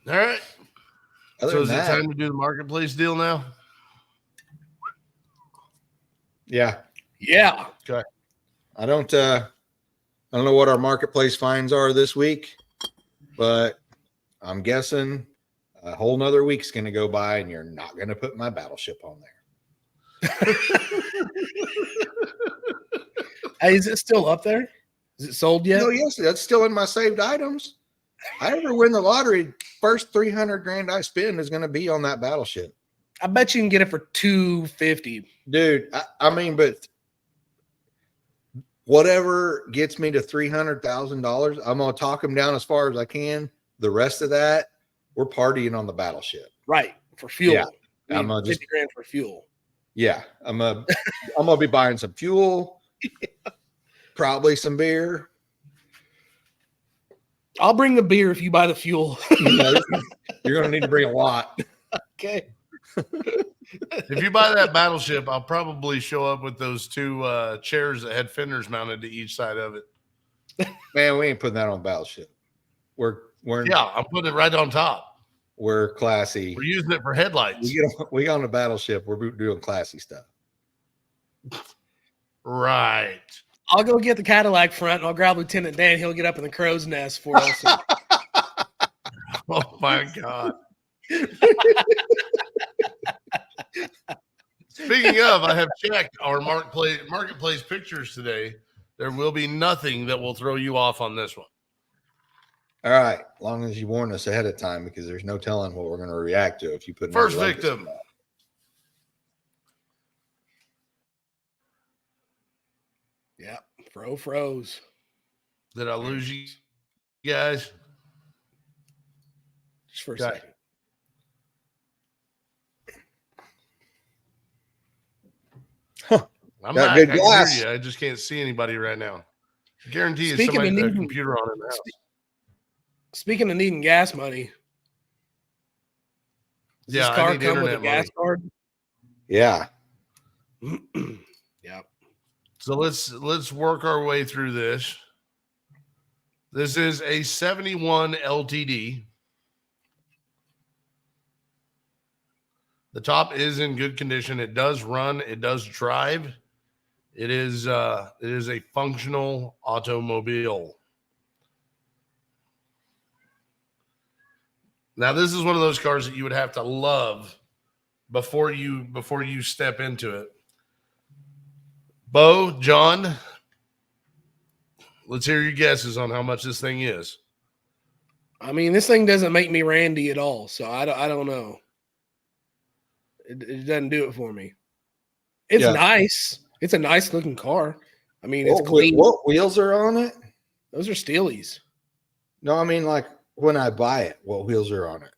All right. So is it time to do the marketplace deal now? Yeah. Yeah. Okay. I don't know what our marketplace finds are this week, but I'm guessing a whole nother week's going to go by and you're not going to put my battleship on there. Hey, is it still up there? Is it sold yet? No, yes, that's still in my saved items. I ever win the lottery, first 300 grand I spend is going to be on that battleship. I bet you can get it for $250. Dude, I mean, but whatever gets me to $300,000, I'm going to talk them down as far as I can. The rest of that, we're partying on the battleship. Right. For fuel. Yeah. I'm $50 grand for fuel. Yeah. I'm going to be buying some fuel, probably some beer. I'll bring the beer if you buy the fuel. You're going to need to bring a lot. Okay. If you buy that battleship, I'll probably show up with those two chairs that had fenders mounted to each side of it. Man, we ain't putting that on battleship. We're I'm putting it right on top. We're classy. We're using it for headlights. We on a battleship. We're doing classy stuff. Right. I'll go get the Cadillac front and I'll grab Lieutenant Dan. He'll get up in the crow's nest for us. Oh my God. Speaking of, I have checked our marketplace pictures today. There will be nothing that will throw you off on this one. All right. As long as you warn us ahead of time, because there's no telling what we're going to react to if you put first victim. Yeah. Froze. Did I lose you guys? Just for a second. Huh. I'm not. I can hear you. I just can't see anybody right now. I guarantee you somebody with a computer on in the house. Speaking of needing gas money. Does this car come with a gas card? Yeah. Yeah. So let's work our way through this. This is a 71 LTD. The top is in good condition. It does run. It does drive. It is a functional automobile. Now, this is one of those cars that you would have to love before you step into it. Bo, John, let's hear your guesses on how much this thing is. I mean, this thing doesn't make me randy at all, so I don't know. It doesn't do it for me. It's nice. It's a nice looking car. I mean, it's clean. What wheels are on it? Those are Steelies. No, I mean, like when I buy it, what wheels are on it?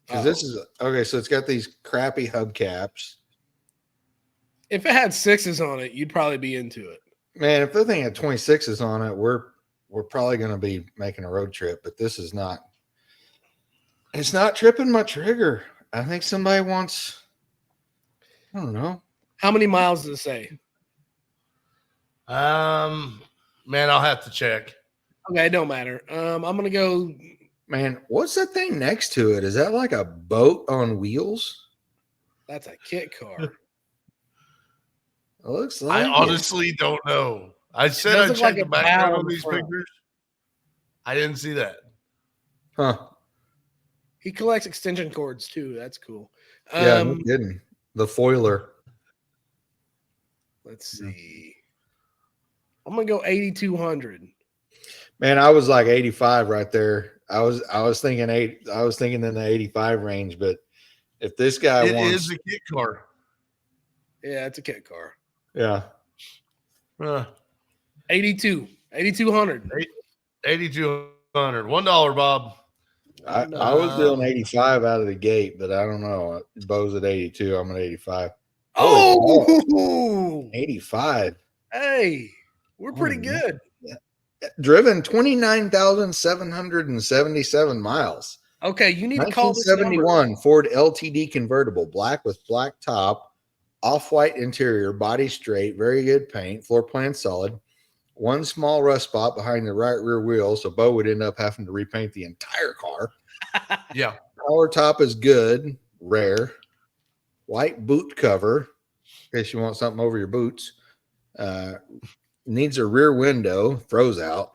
Because this is okay. So it's got these crappy hubcaps. If it had 6s on it, you'd probably be into it. Man, if the thing had 26s on it, we're probably going to be making a road trip. But this is not. It's not tripping my trigger. I think somebody wants. I don't know. How many miles does it say? Man, I'll have to check. Okay, it don't matter. I'm gonna go. Man, what's that thing next to it? Is that like a boat on wheels? That's a kit car. It looks like. I honestly don't know. I said I checked the background on these pictures. I didn't see that. Huh. He collects extension cords too. That's cool. Yeah, no kidding. The foiler. Let's see. I'm gonna go 8,200. Man, I was like 85 right there. I was thinking in the 85 range, but if this guy wants, it is a kit car. Yeah, it's a kit car. Yeah. 8,200. 8,200. $1, Bob. I was doing 85 out of the gate, but I don't know. Bo's at 82. I'm at 85. Oh, 85. Hey, We're pretty good. Driven 29,777 miles. Okay, you need to call this number. 1971 Ford LTD convertible, black with black top, off-white interior, body straight, very good paint, floor plan solid. One small rust spot behind the right rear wheel, so Bo would end up having to repaint the entire car. Yeah. Power top is good, rare. White boot cover, in case you want something over your boots. Needs a rear window, throws out.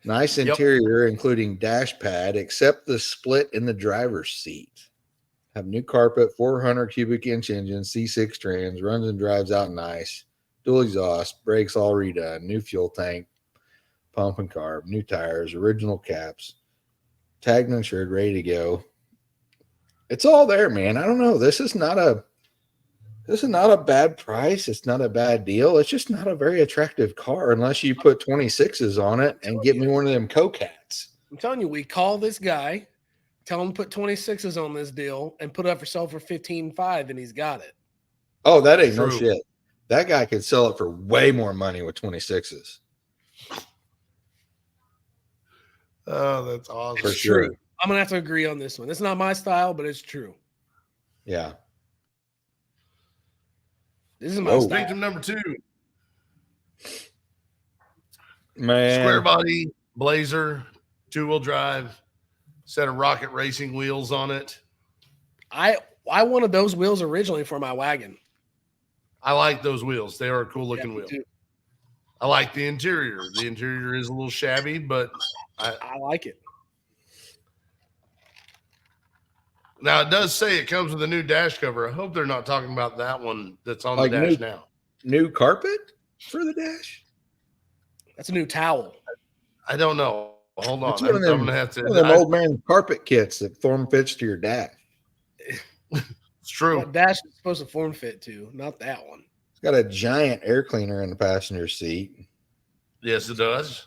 Nice interior, including dash pad, except the split in the driver's seat. Have new carpet, 400 cubic inch engine, C6 trans, runs and drives out nice. Dual exhaust, brakes all redone, new fuel tank, pump and carb, new tires, original caps, tagged and insured, ready to go. It's all there, man. I don't know. This is not a bad price. It's not a bad deal. It's just not a very attractive car unless you put 26s on it and get me one of them Cocats. I'm telling you, we call this guy, tell him to put 26s on this deal and put it up for sale for $15,500, and he's got it. Oh, that ain't no shit. That guy could sell it for way more money with 26s. Oh, that's awesome. For sure. True. I'm going to have to agree on this one. It's not my style, but it's true. Yeah. This is my style. Victim number 2. Man. Square body, Blazer, 2-wheel drive, set of Rocket Racing wheels on it. I wanted those wheels originally for my wagon. I like those wheels. They are a cool looking wheel. I like the interior. The interior is a little shabby, but I like it. Now, it does say it comes with a new dash cover. I hope they're not talking about that one that's on like the dash now. New carpet for the dash? That's a new towel. I don't know. Hold on. I'm going to have to. One of them old man carpet kits that form fits to your dash. It's true. What dash is supposed to form fit to, not that one. It's got a giant air cleaner in the passenger seat. Yes, it does.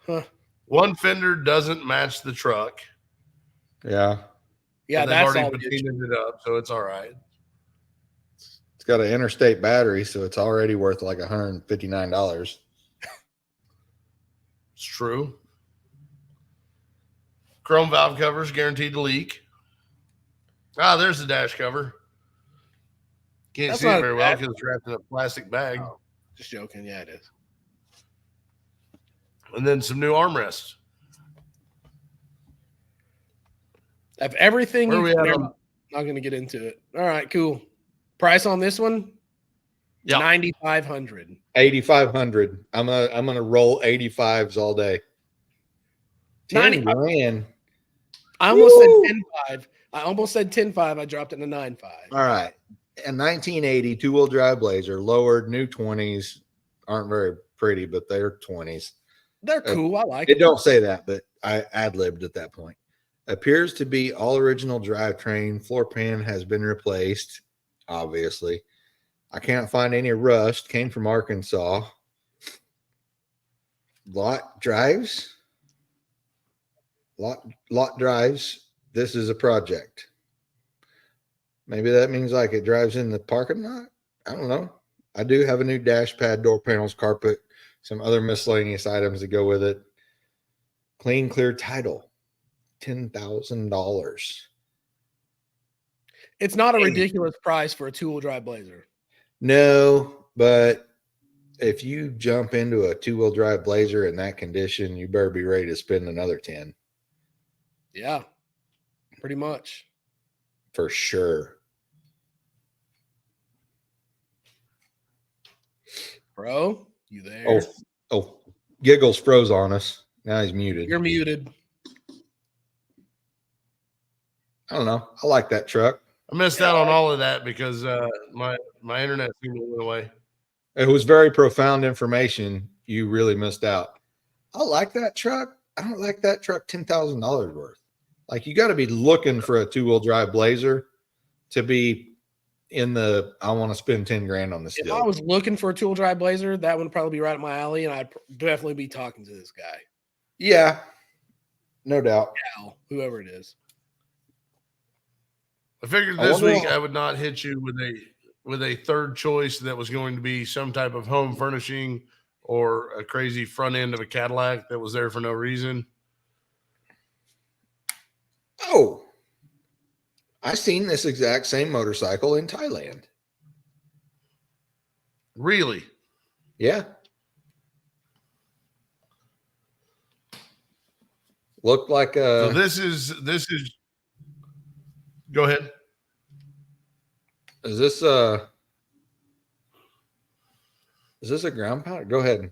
Huh. One fender doesn't match the truck. Yeah. Yeah, they've that's already all patinaed it up, so it's all right. It's got an interstate battery, so it's already worth like $159. It's true. Chrome valve covers guaranteed to leak. Ah, there's the dash cover. Can't see it very well because it's wrapped in a plastic bag. Oh, just joking. Yeah, it is. And then some new armrests. Of everything, Where I'm not going to get into it. All right, cool. Price on this one? Yeah, $9,500. $8,500. I'm gonna roll 85s all day. 10 grand. I almost said 10.5. I almost said 10.5. I dropped it to 9.5. All right. A 1980 2-wheel drive Blazer, lowered, new 20s. Aren't very pretty, but they're 20s. They're cool. I like it. It don't say that, but I ad-libbed at that point. Appears to be all original drivetrain. Floor pan has been replaced, obviously. I can't find any rust. Came from Arkansas. Lot drives. This is a project. Maybe that means like it drives in the parking lot. I don't know. I do have a new dash pad, door panels, carpet, some other miscellaneous items that go with it. Clean, clear title. $10,000. It's not a ridiculous price for a 2-wheel drive Blazer. No, but if you jump into a 2-wheel drive Blazer in that condition, you better be ready to spend another 10. Yeah, pretty much. For sure. Bro, you there? Oh, Giggles froze on us. Now he's muted. You're muted. I don't know. I like that truck. I missed out on all of that because my internet seemed to went away. It was very profound information. You really missed out. I like that truck. I don't like that truck $10,000 worth. Like, you got to be looking for a 2-wheel drive Blazer to be in the, I want to spend 10 grand on this If deal. I was looking for a 2-wheel drive Blazer, that would probably be right up my alley, and I'd definitely be talking to this guy. Yeah, no doubt. Al, whoever it is. I figured this week I would not hit you with a third choice that was going to be some type of home furnishing or a crazy front end of a Cadillac that was there for no reason. Oh, I seen this exact same motorcycle in Thailand. Really? Yeah. Looked like a. So this is. Go ahead. Is this a ground pounder? Go ahead.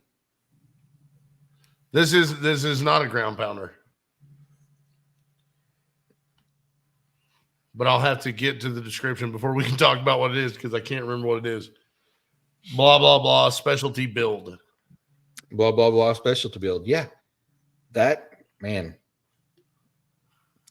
This is not a ground pounder. But I'll have to get to the description before we can talk about what it is, because I can't remember what it is. Blah, blah, blah, specialty build. Blah, blah, blah, specialty build. Yeah. That, man.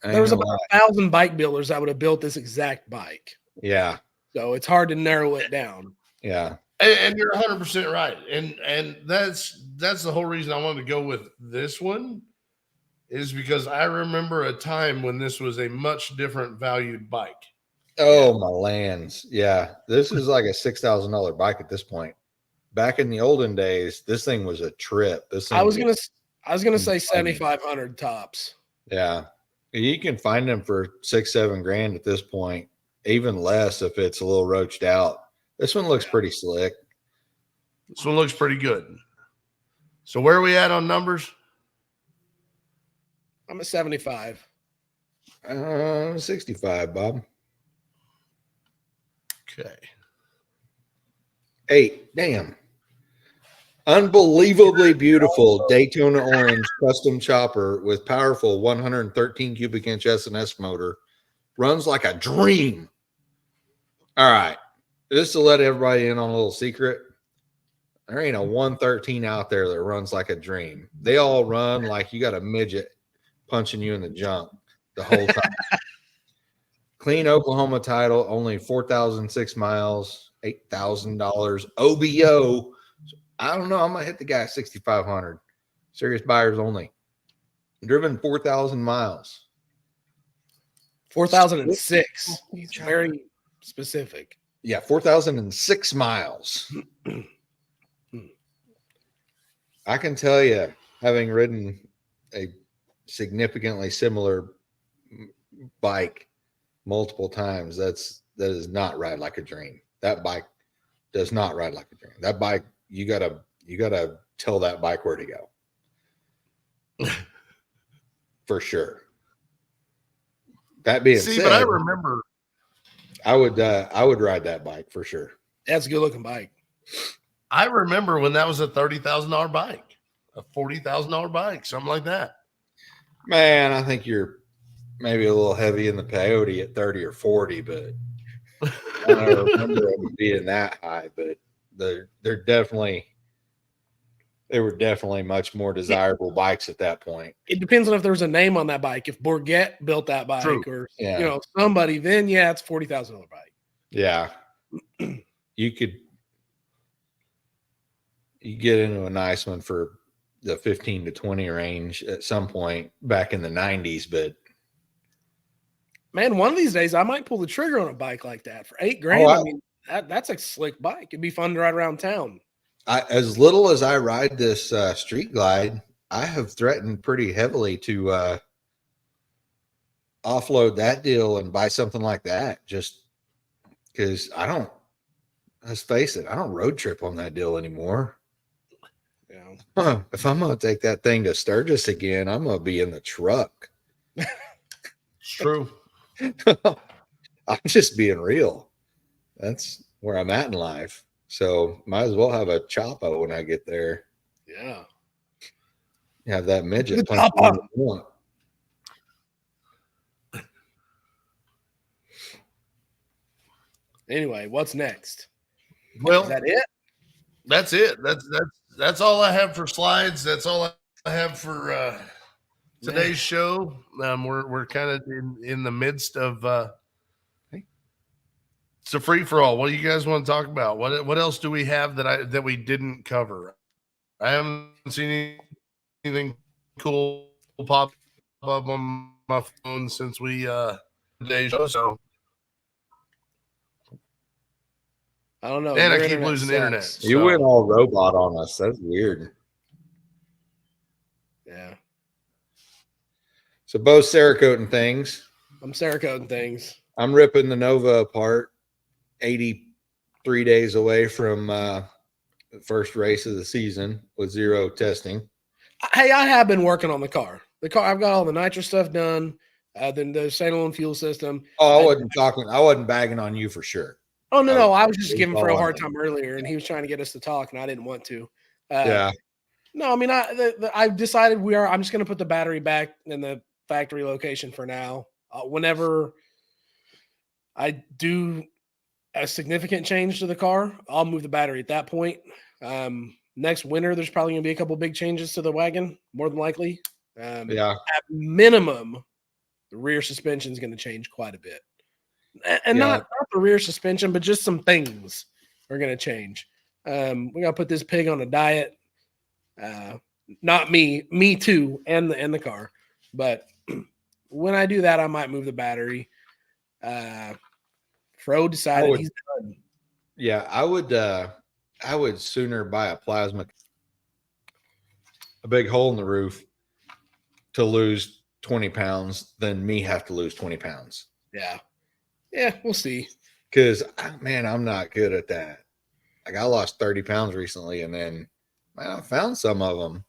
There was about 1,000 bike builders that would have built this exact bike. Yeah. So it's hard to narrow it down. Yeah. And you're 100% right. And that's the whole reason I wanted to go with this one, is because I remember a time when this was a much different valued bike. Oh, my lands. Yeah. This is like a $6,000 bike at this point. Back in the olden days, this thing was a trip. This thing I was gonna say 7,500 tops. Yeah. You can find them for $6-7 at this point, even less if it's a little roached out. This one looks pretty slick. This one looks pretty good. So where are we at on numbers? I'm at 75. 65, Bob. Okay. 8. Damn. Unbelievably beautiful Daytona orange custom chopper with powerful 113 cubic inch S&S motor. Runs like a dream. All right. Just to let everybody in on a little secret, there ain't a 113 out there that runs like a dream. They all run like you got a midget punching you in the junk the whole time. Clean Oklahoma title, only 4,006 miles, $8,000 OBO. I don't know. I'm going to hit the guy at 6,500. Serious buyers only. Driven 4,000 miles. 4,006. He's very specific. Yeah, 4,006 miles. I can tell you, having ridden a significantly similar bike multiple times, that does not ride like a dream. That bike does not ride like a dream. That bike, you gotta tell that bike where to go. For sure. That being said, but I remember I would ride that bike for sure. That's a good looking bike. I remember when that was a $30,000 bike, a $40,000 bike, something like that. Man, I think you're maybe a little heavy in the peyote at 30 or 40, but I don't remember them being that high. But they were definitely much more desirable bikes at that point. It depends on if there's a name on that bike. If Bourget built that bike, or somebody, then it's $40,000 bike. Yeah, you get into a nice one for the 15 to 20 range at some point back in the 90s, but man, one of these days I might pull the trigger on a bike like that for $8,000. I mean, that's a slick bike. It'd be fun to ride around town. As little as I ride this Street Glide, I have threatened pretty heavily to offload that deal and buy something like that, just because let's face it, I don't road trip on that deal anymore. Yeah. If I'm going to take that thing to Sturgis again, I'm going to be in the truck. It's true. I'm just being real. That's where I'm at in life. So might as well have a Chapo when I get there. Yeah. Have that midget. Anyway, what's next? Well, is that it? That's it. That's all I have for slides. That's all I have for today's show. We're kind of in the midst of it's a free for all. What do you guys want to talk about? What else do we have that we didn't cover? I haven't seen anything cool pop up on my phone since we today's show. So I don't know. And I keep losing internet. So. You went all robot on us. That's weird. Yeah. So both Cerakoting things. I'm Cerakoting things. I'm ripping the Nova apart. 83 days away from the first race of the season with 0 testing. Hey, I have been working on the car. I've got all the nitro stuff done. Then the standalone fuel system. Oh, I wasn't bagging on you for sure. Oh no, I was just giving Fro a hard time earlier, and he was trying to get us to talk, and I didn't want to. Yeah. No, I mean, I've decided I'm just going to put the battery back in the factory location for now. Whenever I do a significant change to the car, I'll move the battery at that point. Next winter, there's probably going to be a couple big changes to the wagon, more than likely. Yeah. At minimum, the rear suspension is going to change quite a bit. And not the rear suspension, but just some things are going to change. We got to put this pig on a diet. Not me too, and the car. But when I do that, I might move the battery. Fro decided he's done. Yeah, I would sooner buy a big hole in the roof to lose 20 pounds than me have to lose 20 pounds. Yeah. Yeah, we'll see. Because, man, I'm not good at that. Like, I lost 30 pounds recently, and then, man, I found some of them.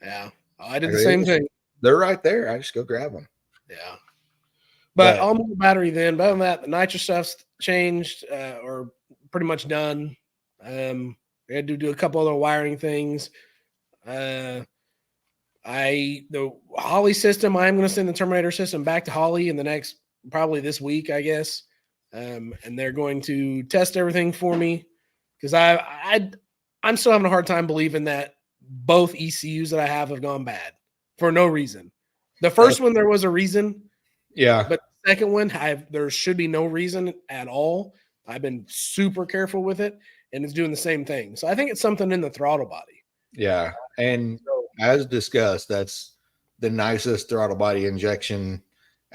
Yeah. I did the same thing. They're right there. I just go grab them. Yeah. But I'll move the battery then. But other than that, the nitro stuff's changed or pretty much done. I had to do a couple other wiring things. The Holly system, I'm going to send the Terminator system back to Holly in the next, probably this week, I guess. And they're going to test everything for me because I'm still having a hard time believing that both ECUs that I have gone bad for no reason. The first one, there was a reason. Yeah. But the second one, there should be no reason at all. I've been super careful with it, and it's doing the same thing. So I think it's something in the throttle body. Yeah. And as discussed, that's the nicest throttle body injection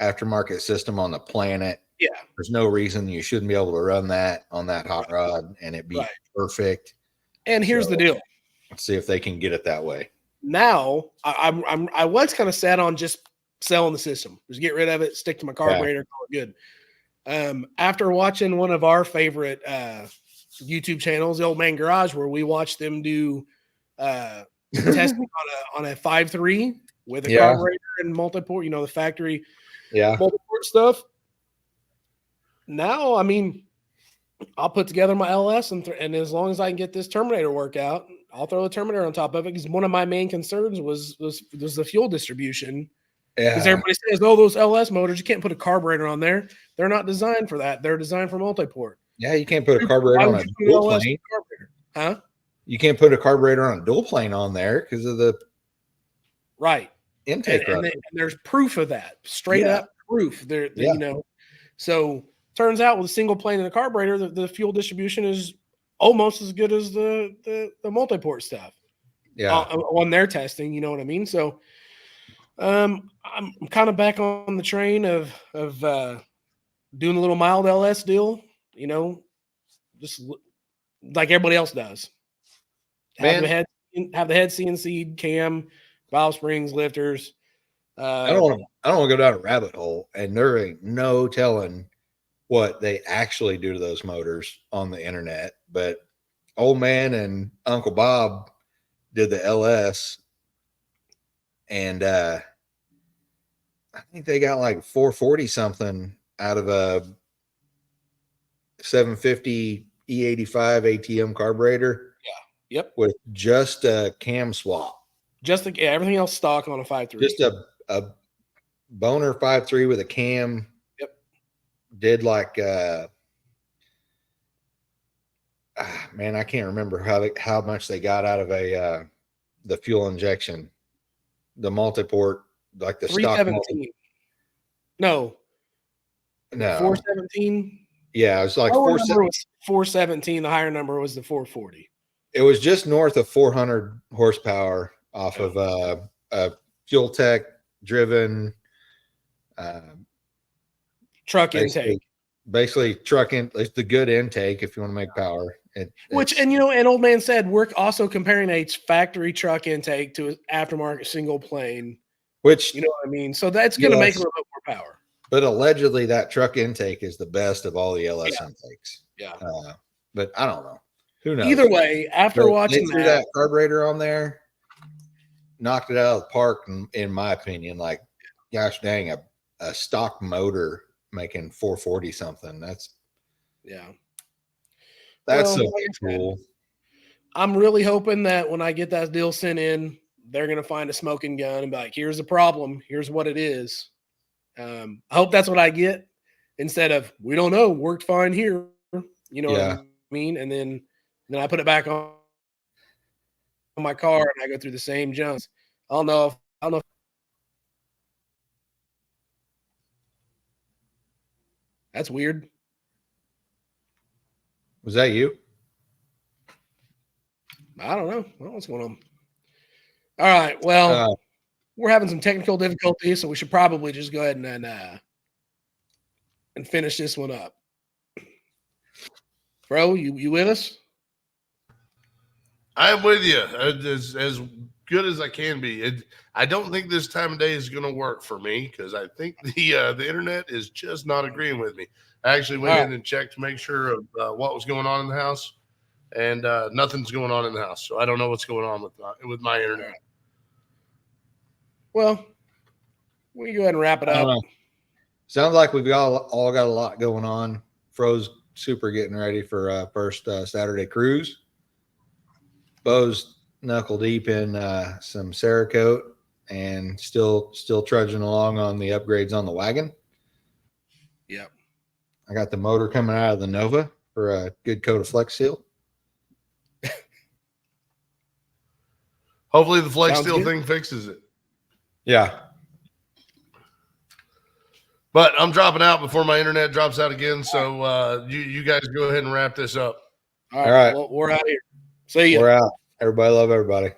aftermarket system on the planet. Yeah. There's no reason you shouldn't be able to run that on that hot rod and it be perfect. And here's the deal. Let's see if they can get it that way. Now, I was kind of set on just selling the system. Just get rid of it, stick to my carburetor, call it good. After watching one of our favorite YouTube channels, the Old Man Garage, where we watched them do testing on a 5.3 with a carburetor and multi-port, the factory multi-port stuff. Now, I mean, I'll put together my LS and as long as I can get this Terminator workout, I'll throw the Terminator on top of it because one of my main concerns was the fuel distribution. Because everybody says, "Oh, those LS motors, you can't put a carburetor on there. They're not designed for that. They're designed for multi-port." Yeah, you can't put a carburetor on a dual plane. Huh? You can't put a carburetor on a dual plane on there because of the intake. And there's proof of that. Straight up proof. So turns out with a single plane and a carburetor, the fuel distribution is almost as good as the multi-port stuff. Yeah. On their testing, you know what I mean? So I'm kind of back on the train of doing a little mild LS deal, just like everybody else does. Have the head CNC, cam, valve springs, lifters. I don't want to go down a rabbit hole, and there ain't no telling what they actually do to those motors on the internet. But Old Man and Uncle Bob did the LS, and I think they got like 440 something out of a 750 E85 ATM carburetor. Yeah. Yep. With just a cam swap. Everything else stock on a 5.3. Just a boner 5.3 with a cam. Yep. Did like man, I can't remember how much they got out of the fuel injection. The multi-port, like the stock 317. No. 417. Yeah, it was like 417. The higher number was the 440. It was just north of 400 horsepower off of a Fuel Tech driven truck intake. basically trucking. It's the good intake if you want to make power. And old man said we're also comparing a factory truck intake to an aftermarket single plane, which you know what I mean. So that's going to make a little bit more power. But allegedly, that truck intake is the best of all the LS intakes. Yeah, but I don't know. Who knows? Either way, after watching that carburetor on there, knocked it out of the park. In my opinion, like, gosh dang, a stock motor making 440 something. That's so cool. I'm really hoping that when I get that deal sent in, they're going to find a smoking gun and be like, here's the problem. Here's what it is. I hope that's what I get instead of, we don't know, worked fine here. You know what I mean? And then I put it back on my car and I go through the same jumps. I don't know. That's weird. Was that you? I don't know. I don't know what's going on. All right. Well, we're having some technical difficulties, so we should probably just go ahead and finish this one up. Bro, you with us? I'm with you as good as I can be. I don't think this time of day is going to work for me because I think the internet is just not agreeing with me. I actually went in and checked to make sure of what was going on in the house, and nothing's going on in the house. So I don't know what's going on with my internet. Well, we can go ahead and wrap it up. Sounds like we've all got a lot going on. Fro's super getting ready for first Saturday cruise. Bo's knuckle deep in some Cerakote and still trudging along on the upgrades on the wagon. Yep. I got the motor coming out of the Nova for a good coat of Flex Seal. Hopefully the Flex Seal thing fixes it. Yeah. But I'm dropping out before my internet drops out again. So you guys go ahead and wrap this up. All right. Well, we're out here. See ya. We're out. Everybody love everybody.